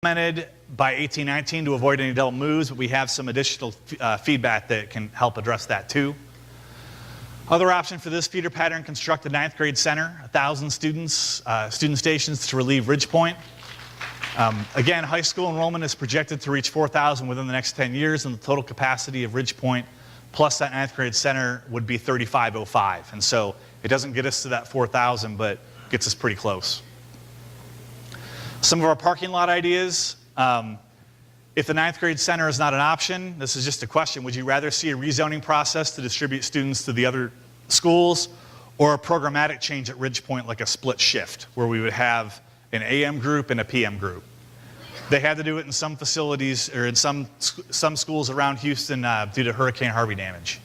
implemented by 1819 to avoid any double moves, but we have some additional feedback that can help address that too. Other option for this feeder pattern, construct a 9th grade center, 1,000 students, student stations to relieve Ridgepoint. Again, high school enrollment is projected to reach 4,000 within the next 10 years, and the total capacity of Ridgepoint plus that 9th grade center would be 3,505. And so it doesn't get us to that 4,000, but gets us pretty close. Some of our parking lot ideas. If the 9th grade center is not an option, this is just a question, would you rather see a rezoning process to distribute students to the other schools, or a programmatic change at Ridgepoint like a split shift, where we would have an AM group and a PM group? They had to do it in some facilities, or in some schools around Houston due to Hurricane Harvey damage.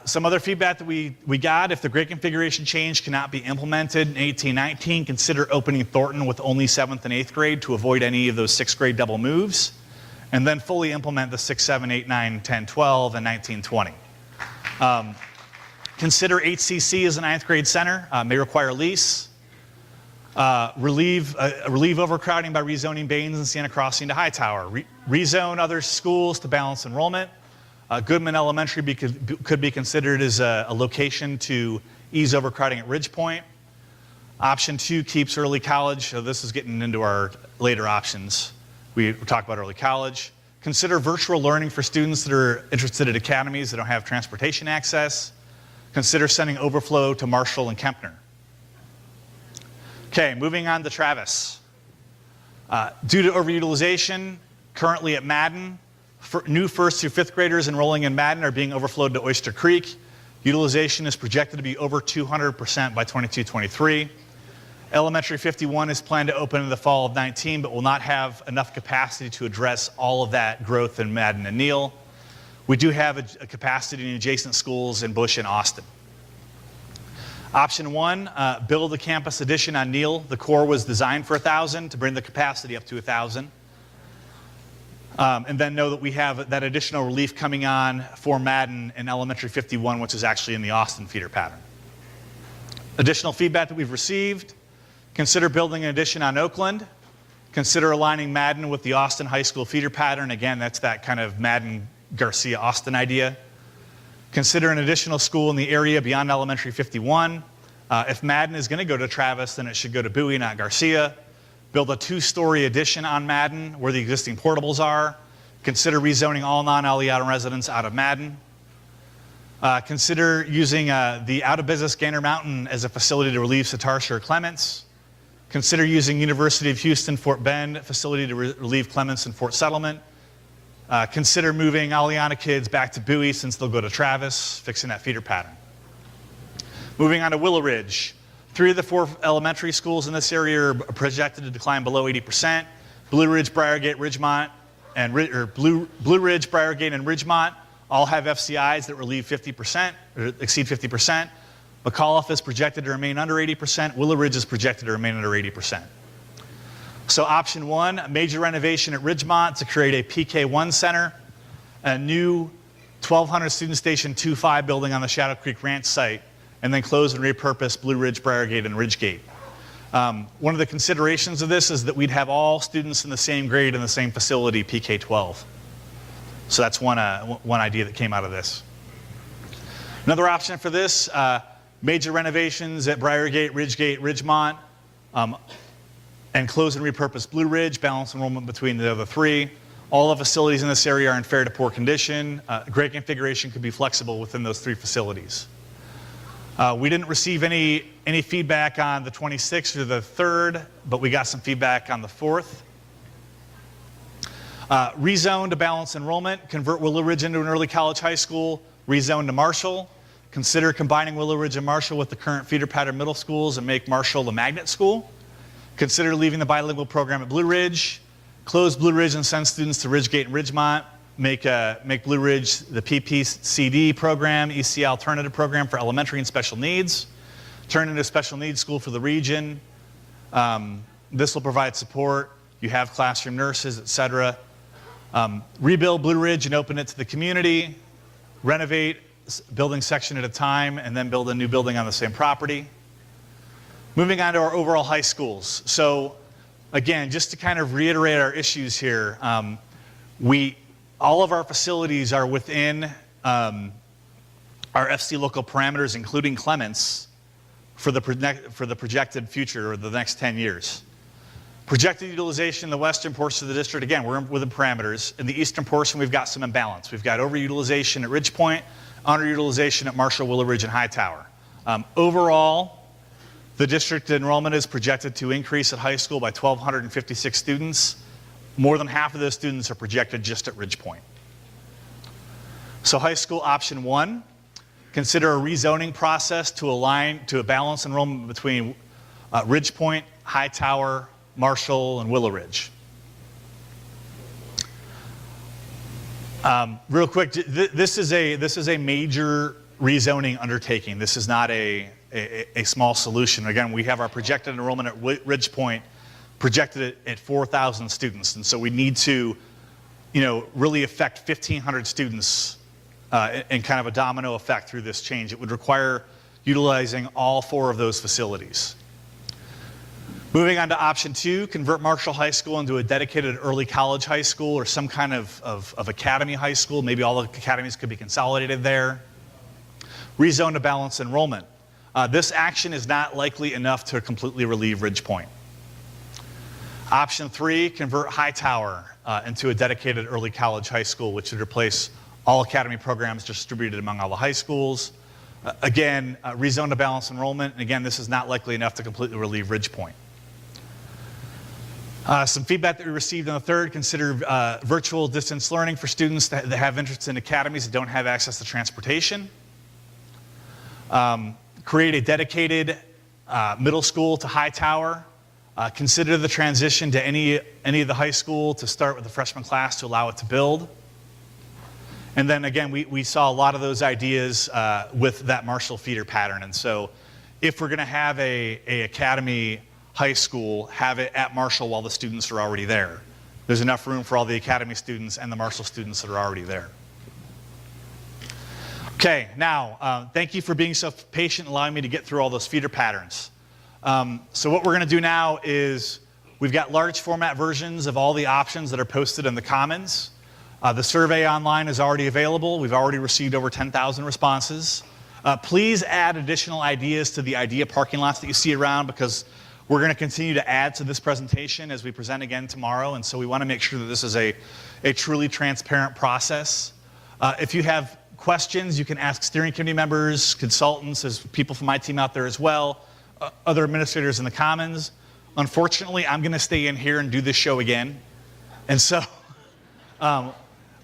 Some other feedback that we got: if the grade configuration change cannot be implemented in 1819, consider opening Thornton with only 7th and 8th grade to avoid any of those 6th grade double moves, and then fully implement the 6, 7, 8, 9, 10, 12, and 1920. Consider HCC as a 9th grade center, may require lease. Relieve overcrowding by rezoning Baines and Sienna Crossing to Hightower. Rezone other schools to balance enrollment. Goodman Elementary could be considered as a location to ease overcrowding at Ridgepoint. Option 2 keeps early college. So this is getting into our later options. We talked about early college. Consider virtual learning for students that are interested in academies that don't have transportation access. Consider sending overflow to Marshall and Kempner. Okay, moving on to Travis. Due to overutilization, currently at Madden, new 1st through 5th graders enrolling in Madden are being overflowed to Oyster Creek. Utilization is projected to be over 200% by 22-23. Elementary 51 is planned to open in the fall of 19, but will not have enough capacity to address all of that growth in Madden and Neal. We do have a capacity in adjacent schools in Bush and Austin. Option 1, build a campus addition on Neal. The core was designed for 1,000 to bring the capacity up to 1,000. And then know that we have that additional relief coming on for Madden in Elementary 51, which is actually in the Austin feeder pattern. Additional feedback that we've received: consider building an addition on Oakland. Consider aligning Madden with the Austin High School feeder pattern. Again, that's that kind of Madden-Garcia-Austin idea. Consider an additional school in the area beyond Elementary 51. If Madden is going to go to Travis, then it should go to Bowie, not Garcia. Build a 2-story addition on Madden where the existing portables are. Consider rezoning all non-Aliata residents out of Madden. Consider using the out-of-business Gander Mountain as a facility to relieve Satartia or Clements. Consider using University of Houston Fort Bend facility to relieve Clements and Fort Settlement. Consider moving Aliana kids back to Bowie since they'll go to Travis, fixing that feeder pattern. Moving on to Willow Ridge. 3 of the 4 elementary schools in this area are projected to decline below 80%. Blue Ridge, Briargate, Ridgemont, and Blue Ridge, Briargate, and Ridgemont all have FCIs that relieve 50% or exceed 50%. McAuliffe is projected to remain under 80%. Willow Ridge is projected to remain under 80%. So option 1, a major renovation at Ridgemont to create a PK1 center, a new 1,200 student station 2-5 building on the Shadow Creek Ranch site, and then close and repurpose Blue Ridge, Briargate, and Ridgegate. One of the considerations of this is that we'd have all students in the same grade in the same facility, PK-12. So that's one idea that came out of this. Another option for this, major renovations at Briargate, Ridgegate, Ridgemont, and close and repurpose Blue Ridge, balance enrollment between the other 3. All the facilities in this area are in fair to poor condition. Grade configuration could be flexible within those 3 facilities. We didn't receive any feedback on the 26th or the 3rd, but we got some feedback on the 4th. Rezone to balance enrollment, convert Willow Ridge into an early college high school, rezone to Marshall. Consider combining Willow Ridge and Marshall with the current feeder pattern middle schools and make Marshall a magnet school. Consider leaving the bilingual program at Blue Ridge. Close Blue Ridge and send students to Ridgegate and Ridgemont. Make Blue Ridge the PPCD program, ECI alternative program for elementary and special needs. Turn into a special needs school for the region. This will provide support. You have classroom nurses, etc. Rebuild Blue Ridge and open it to the community. Renovate building section at a time and then build a new building on the same property. Moving on to our overall high schools. So again, just to kind of reiterate our issues here, all of our facilities are within our FC local parameters, including Clements, for the projected future, or the next 10 years. Projected utilization in the western portion of the district, again, we're within parameters. In the eastern portion, we've got some imbalance. We've got overutilization at Ridge Point, underutilization at Marshall, Willow Ridge, and Hightower. Overall, the district enrollment is projected to increase at high school by 1,256 students. More than half of those students are projected just at Ridge Point. So high school option 1, consider a rezoning process to align to a balanced enrollment between Ridge Point, Hightower, Marshall, and Willow Ridge. Real quick, this is a major rezoning undertaking. This is not a small solution. Again, we have our projected enrollment at Ridge Point projected at 4,000 students, and so we need to, really affect 1,500 students in kind of a domino effect through this change. It would require utilizing all 4 of those facilities. Moving on to option 2, convert Marshall High School into a dedicated early college high school or some kind of academy high school. Maybe all the academies could be consolidated there. Rezone to balanced enrollment. This action is not likely enough to completely relieve Ridge Point. Option 3, convert Hightower into a dedicated early college high school, which would replace all academy programs distributed among all the high schools. Again, rezone to balanced enrollment. And again, this is not likely enough to completely relieve Ridge Point. Some feedback that we received on the 3rd, consider virtual distance learning for students that have interest in academies that don't have access to transportation. Create a dedicated middle school to Hightower. Consider the transition to any of the high school to start with the freshman class to allow it to build. And then again, we saw a lot of those ideas with that Marshall feeder pattern. And so if we're going to have a academy high school, have it at Marshall while the students are already there. There's enough room for all the academy students and the Marshall students that are already there. Okay, now, thank you for being so patient and allowing me to get through all those feeder patterns. So what we're going to do now is we've got large format versions of all the options that are posted in the Commons. The survey online is already available. We've already received over 10,000 responses. Please add additional ideas to the idea parking lots that you see around, because we're going to continue to add to this presentation as we present again tomorrow, and so we want to make sure that this is a truly transparent process. If you have questions, you can ask steering committee members, consultants, there's people from my team out there as well, other administrators in the Commons. Unfortunately, I'm going to stay in here and do this show again. And so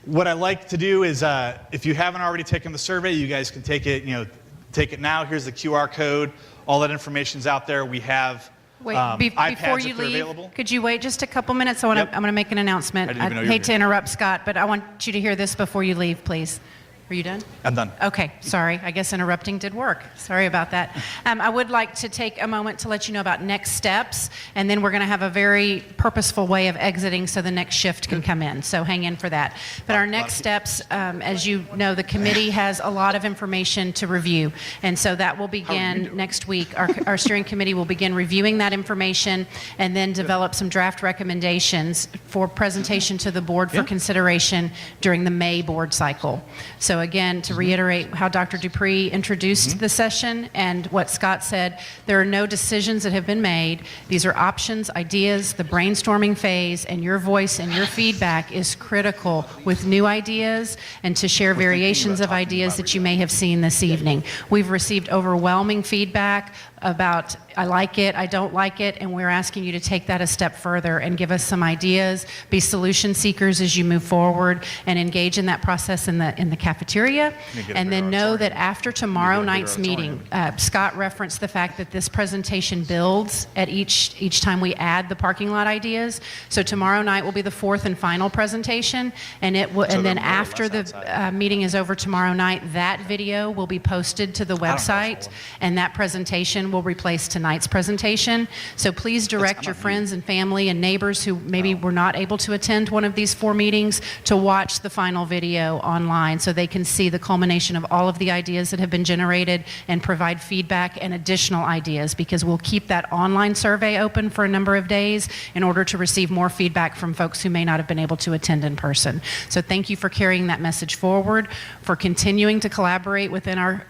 what I like to do is if you haven't already taken the survey, you guys can take it, take it now. Here's the QR code. All that information's out there. We have before you leave, could you wait just a couple minutes? I'm going to make an announcement. I hate to interrupt Scott, but I want you to hear this before you leave, please. Are you done? I'm done. Okay, sorry. I guess interrupting did work. Sorry about that. I would like to take a moment to let you know about next steps, and then we're going to have a very purposeful way of exiting so the next shift can come in. So hang in for that. But our next steps, as you know, the committee has a lot of information to review, and so that will begin next week. Our steering committee will begin reviewing that information and then develop some draft recommendations for presentation to the board for consideration during the May board cycle. So again, to reiterate how Dr. Dupree introduced the session and what Scott said, there are no decisions that have been made. These are options, ideas, the brainstorming phase, and your voice and your feedback is critical with new ideas and to share variations of ideas that you may have seen this evening. We've received overwhelming feedback about I like it, I don't like it, and we're asking you to take that a step further and give us some ideas, be solution seekers as you move forward, and engage in that process in the cafeteria. And then know that after tomorrow night's meeting, Scott referenced the fact that this presentation builds at each time we add the parking lot ideas. So tomorrow night will be the fourth and final presentation, and it will, and then after the meeting is over tomorrow night, that video will be posted to the website, and that presentation presentation will replace tonight's presentation. So please direct your friends and family and neighbors who maybe were not able to attend one of these 4 meetings to watch the final video online so they can see the culmination of all of the ideas that have been generated and provide feedback and additional ideas, because we'll keep that online survey open for a number of days in order to receive more feedback from folks who may not have been able to attend in person. So thank you for carrying that message forward, for continuing to collaborate within our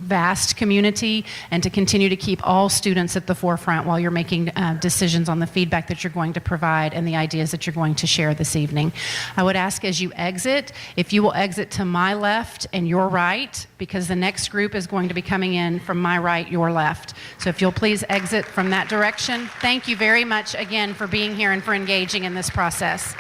vast community, and to continue to keep all students at the forefront while you're making decisions on the feedback that you're going to provide and the ideas that you're going to share this evening. I would ask as you exit, if you will exit to my left and your right, because the next group is going to be coming in from my right, your left. So if you'll please exit from that direction. Thank you very much again for being here and for engaging in this process.